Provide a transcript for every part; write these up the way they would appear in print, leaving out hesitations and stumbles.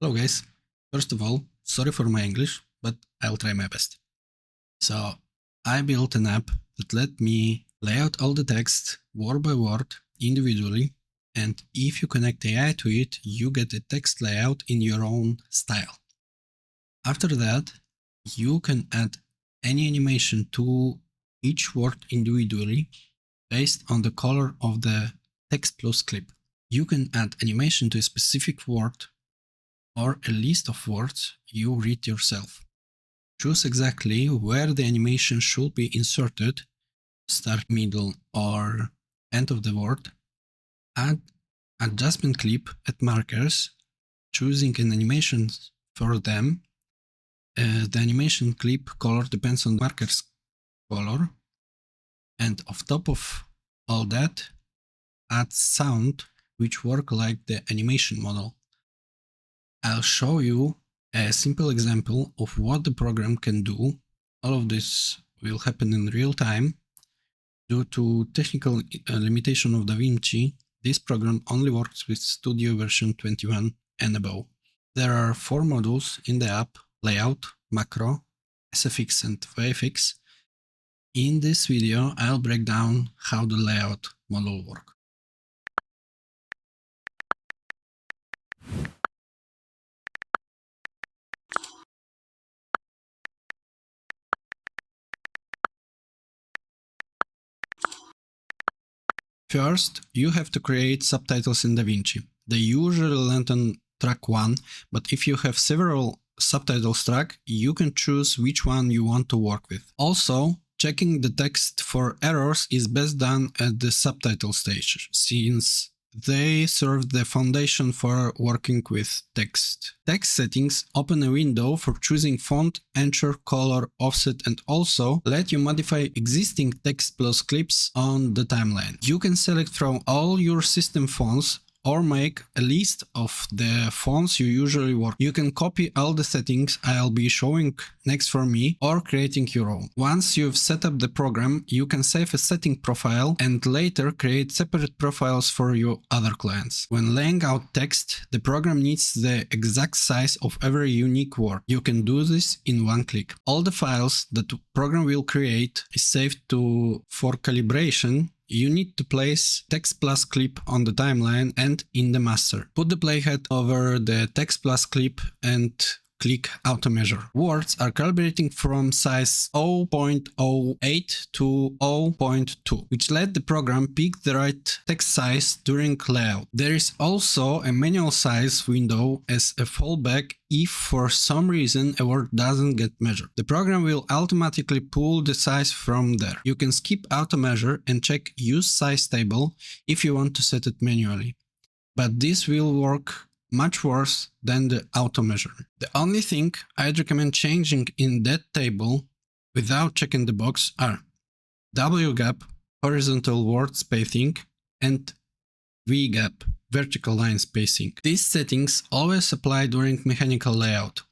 Hello guys, first of all, sorry for my English, but I'll try my best. So I built an app that let me lay out all the text word by word individually, and if you connect AI to it, you get a text layout in your own style. After that, you can add any animation to each word individually based on the color of the text plus clip. You can add animation to a specific word or a list of words you read yourself. Choose exactly where the animation should be inserted, start, middle, or end of the word. Add adjustment clip at markers, choosing an animation for them. The animation clip color depends on the marker's color. And on top of all that, add sound which work like the animation model. I'll show you a simple example of what the program can do. All of this will happen in real time. Due to technical limitation of DaVinci, this program only works with Studio version 21 and above. There are 4 modules in the app: Layout, Macro, SFX and VFX. In this video, I'll break down how the Layout module works. First, you have to create subtitles in DaVinci. They usually land on track 1, but if you have several subtitles track, you can choose which one you want to work with. Also, checking the text for errors is best done at the subtitle stage, since they serve the foundation for working with text. Text settings open a window for choosing font, ensure, color, offset, and also let you modify existing text plus clips on the timeline. You can select from all your system fonts or make a list of the fonts you usually work. You can copy all the settings I'll be showing next for me or creating your own. Once you've set up the program, you can save a setting profile and later create separate profiles for your other clients. When laying out text, the program needs the exact size of every unique word. You can do this in one click. All the files that the program will create is saved for calibration. You need to place text plus clip on the timeline and in the master. Put the playhead over the text plus clip and click auto measure. Words are calibrating from size 0.08 to 0.2, which let the program pick the right text size during layout. There is also a manual size window as a fallback if for some reason a word doesn't get measured. The program will automatically pull the size from there. You can skip auto measure and check use size table if you want to set it manually. But this will work much worse than the auto measure. The only thing I'd recommend changing in that table without checking the box are W-gap, horizontal word spacing, and V-gap, vertical line spacing. These settings always apply during mechanical layout.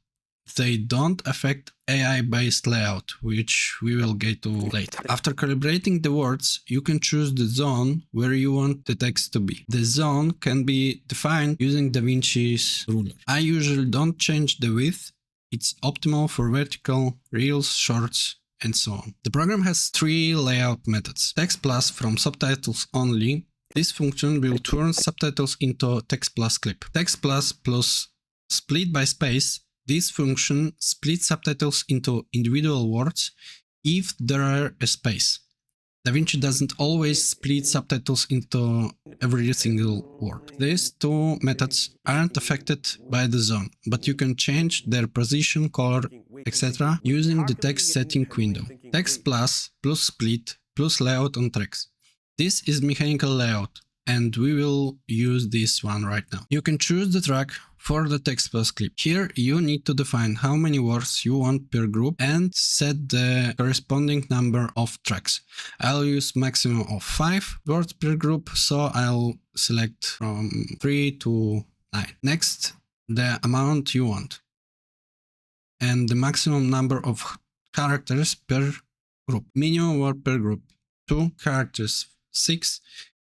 They don't affect AI-based layout, which we will get to later. After calibrating the words, you can choose the zone where you want the text to be. The zone can be defined using DaVinci's ruler. I usually don't change the width. It's optimal for vertical, reels, shorts, and so on. The program has 3 layout methods. Text plus from subtitles only. This function will turn subtitles into text plus clip. Text plus plus split by space. This function splits subtitles into individual words if there are a space. DaVinci doesn't always split subtitles into every single word. These 2 methods aren't affected by the zone, but you can change their position, color, etc. using the text setting window. Text plus split plus layout on tracks. This is mechanical layout, and we will use this one right now. You can choose the track for the text plus clip. Here you need to define how many words you want per group and set the corresponding number of tracks. I'll use maximum of 5 words per group, so I'll select from 3 to 9. Next, the amount you want and the maximum number of characters per group. Minimum word per group 2 characters, 6.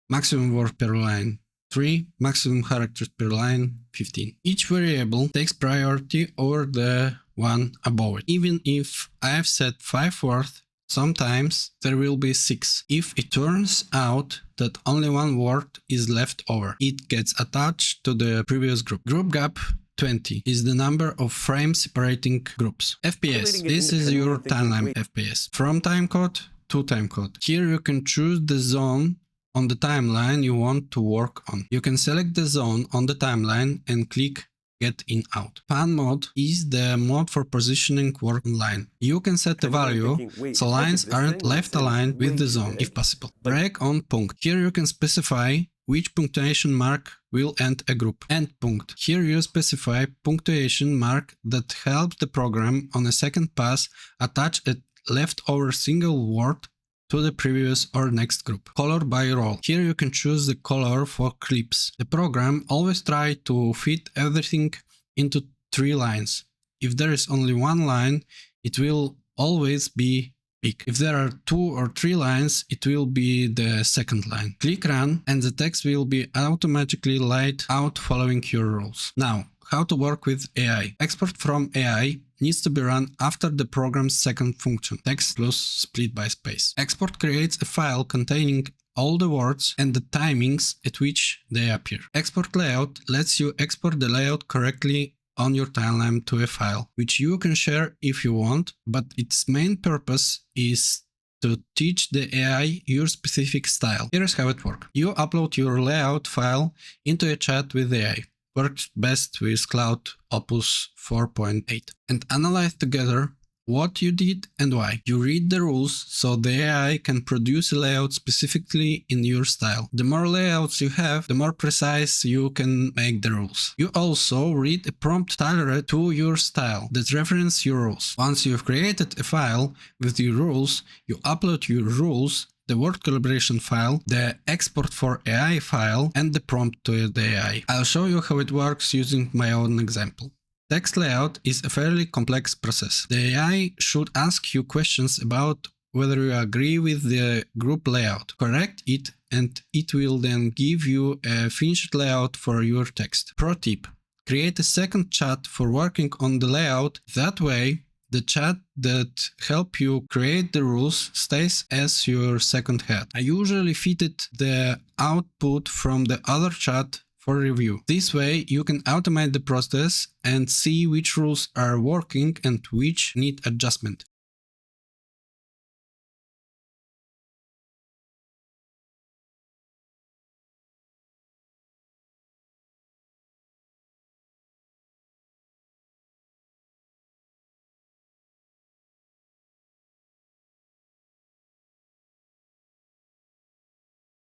Maximum word per line 3, maximum characters per line 15. Each variable takes priority over the one above it. Even if I have set 5 words, sometimes there will be 6. If it turns out that only one word is left over, it gets attached to the previous group. Group gap 20 is the number of frames separating groups. FPS, this is your timeline FPS. From timecode to timecode. Here you can choose the zone on the timeline you want to work on. You can select the zone on the timeline and click Get in out. Pan mode is the mode for positioning work online. You can set a value so lines aren't left aligned with the zone, if possible. Break on punct. Here you can specify which punctuation mark will end a group. End punct. Here you specify punctuation mark that helps the program on a second pass attach a leftover single word to the previous or next group. Color by role. Here you can choose the color for clips. The program always tries to fit everything into 3 lines. If there is only one line, it will always be big. If there are 2 or 3 lines, it will be the second line. Click Run and the text will be automatically laid out following your rules. Now, how to work with AI. Export from AI needs to be run after the program's second function, text plus split by space. Export creates a file containing all the words and the timings at which they appear. Export layout lets you export the layout correctly on your timeline to a file, which you can share if you want, but its main purpose is to teach the AI your specific style. Here's how it works. You upload your layout file into a chat with the AI. Works best with Cloud Opus 4.8 and analyze together what you did and why. You read the rules so the AI can produce a layout specifically in your style. The more layouts you have, the more precise you can make the rules. You also read a prompt tailored to your style that references your rules. Once you've created a file with your rules, you upload your rules, the word calibration file, the export for AI file, and the prompt to the AI. I'll show you how it works using my own example. Text layout is a fairly complex process. The AI should ask you questions about whether you agree with the group layout. Correct it, and it will then give you a finished layout for your text. Pro tip: create a second chat for working on the layout. That way, the chat that help you create the rules stays as your second head. I usually fitted the output from the other chat for review. This way you can automate the process and see which rules are working and which need adjustment.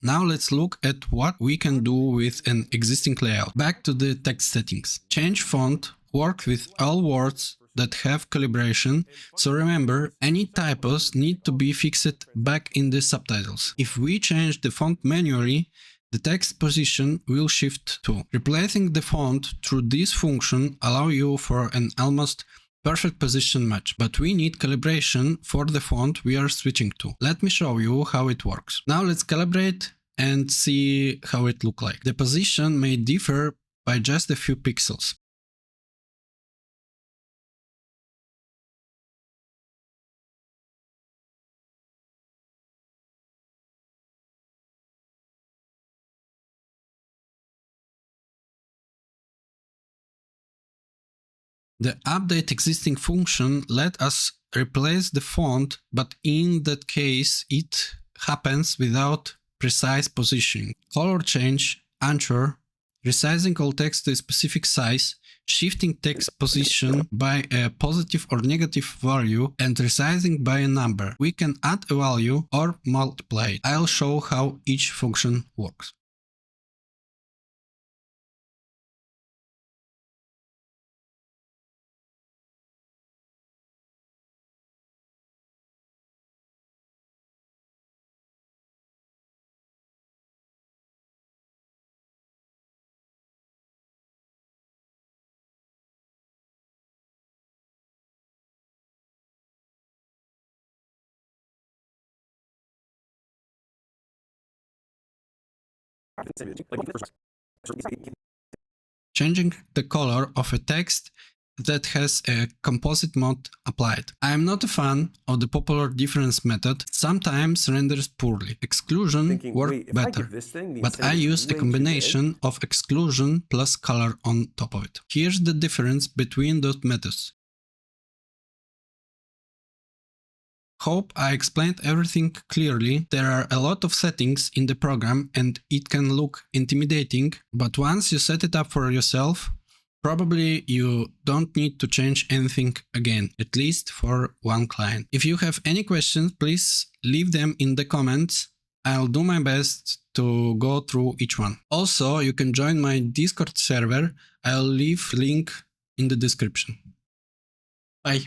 Now let's look at what we can do with an existing layout. Back to the text settings. Change font works with all words that have calibration, so remember, any typos need to be fixed back in the subtitles. If we change the font manually, the text position will shift too. Replacing the font through this function allows you for an almost perfect position match, but we need calibration for the font we are switching to. Let me show you how it works. Now let's calibrate and see how it looks like. The position may differ by just a few pixels. The update existing function let us replace the font, but in that case it happens without precise positioning. Color change, anchor, resizing all text to a specific size, shifting text position by a positive or negative value, and resizing by a number. We can add a value or multiply it. I'll show how each function works. Changing the color of a text that has a composite mode applied. I am not a fan of the popular difference method, sometimes renders poorly. Exclusion works better, but I use a combination of exclusion plus color on top of it. Here's the difference between those methods. Hope I explained everything clearly. There are a lot of settings in the program and it can look intimidating, but once you set it up for yourself, probably you don't need to change anything again, at least for one client. If you have any questions, please leave them in the comments. I'll do my best to go through each one. Also, you can join my Discord server. I'll leave a link in the description. Bye.